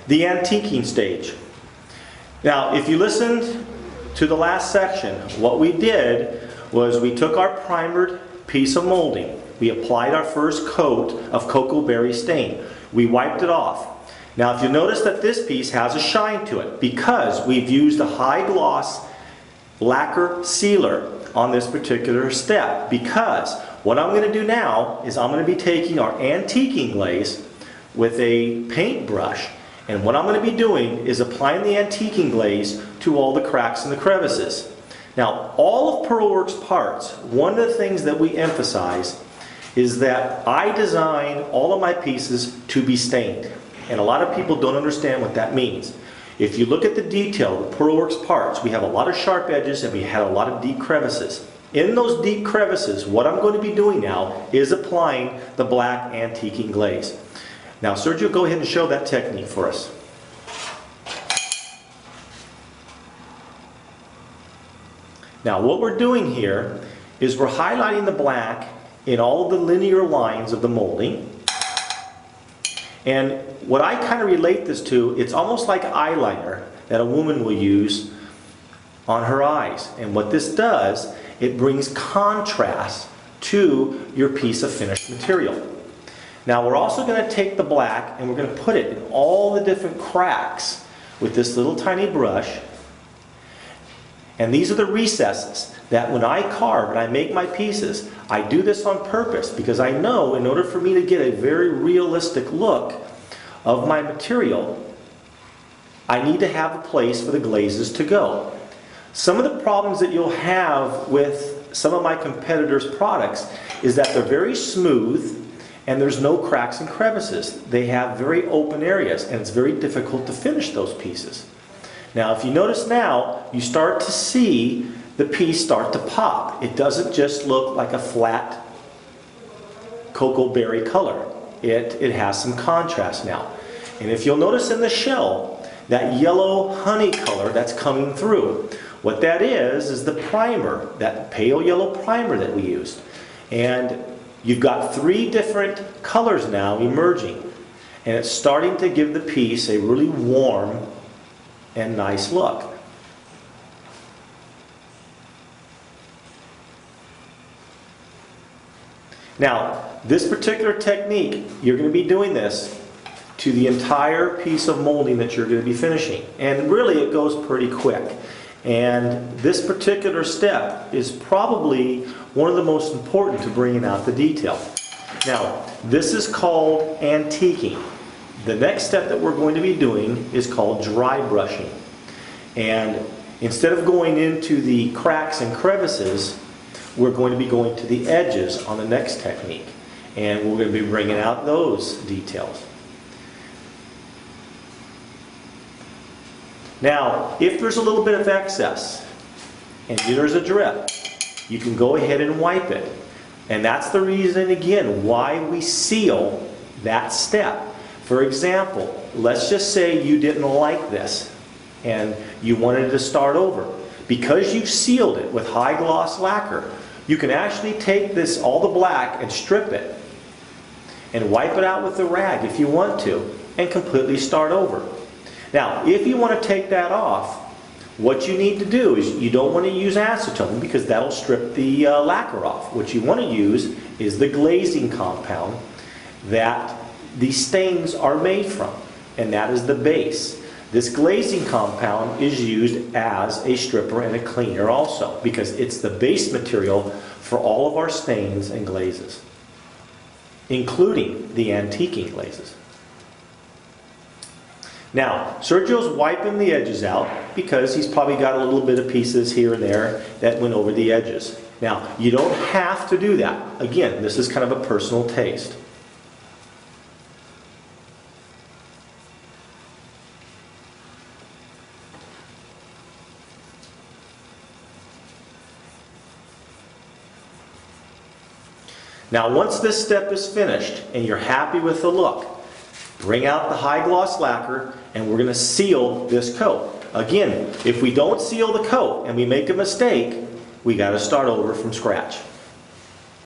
the antiquing stage. Now, if you listened to the last section, what we did was we took our primered piece of molding. We applied our first coat of cocoa berry stain. We wiped it off. Now, if you notice that this piece has a shine to it because we've used a high gloss lacquer sealer on this particular step, because what I'm going to do now is I'm going to be taking our antiquing glaze with a paintbrush, and what I'm going to be doing is applying the antiquing glaze to all the cracks and the crevices. Now, all of Pearlworks parts, one of the things that we emphasize is that I design all of my pieces to be stained, and a lot of people don't understand what that means. If you look at the detail of the Pearlworks parts, we have a lot of sharp edges and we had a lot of deep crevices. In those deep crevices, what I'm going to be doing now is applying the black antiquing glaze. Now, Sergio, go ahead and show that technique for us. Now, what we're doing here is we're highlighting the black in all of the linear lines of the molding. And what I kind of relate this to, it's almost like eyeliner that a woman will use on her eyes. And what this does, it brings contrast to your piece of finished material. Now, we're also going to take the black and we're going to put it in all the different cracks with this little tiny brush. And these are the recesses that when I carve and I make my pieces, I do this on purpose because I know in order for me to get a very realistic look of my material, I need to have a place for the glazes to go. Some of the problems that you'll have with some of my competitors' products is that they're very smooth and there's no cracks and crevices. They have very open areas and it's very difficult to finish those pieces. Now, if you notice now, you start to see the piece start to pop. It doesn't just look like a flat cocoa berry color. It has some contrast now. And if you'll notice in the shell, that yellow honey color that's coming through, what that is the primer, that pale yellow primer that we used. And you've got 3 different colors now emerging. And it's starting to give the piece a really warm and nice look. Now, this particular technique, you're going to be doing this to the entire piece of molding that you're going to be finishing. And really it goes pretty quick. And this particular step is probably one of the most important to bringing out the detail. Now, this is called antiquing. The next step that we're going to be doing is called dry brushing. And instead of going into the cracks and crevices, we're going to be going to the edges on the next technique. And we're going to be bringing out those details. Now, if there's a little bit of excess and there's a drip, you can go ahead and wipe it. And that's the reason, again, why we seal that step. For example, let's just say you didn't like this and you wanted to start over. Because you've sealed it with high gloss lacquer, you can actually take this, all the black, and strip it and wipe it out with a rag if you want to and completely start over. Now, if you want to take that off, what you need to do is you don't want to use acetone because that'll strip the lacquer off. What you want to use is the glazing compound that these stains are made from, and that is the base. This glazing compound is used as a stripper and a cleaner also because it's the base material for all of our stains and glazes, including the antiquing glazes. Now, Sergio's wiping the edges out because he's probably got a little bit of pieces here and there that went over the edges. Now, you don't have to do that. Again, this is kind of a personal taste. Now, once this step is finished and you're happy with the look, bring out the high gloss lacquer and we're going to seal this coat. Again, if we don't seal the coat and we make a mistake, we got to start over from scratch.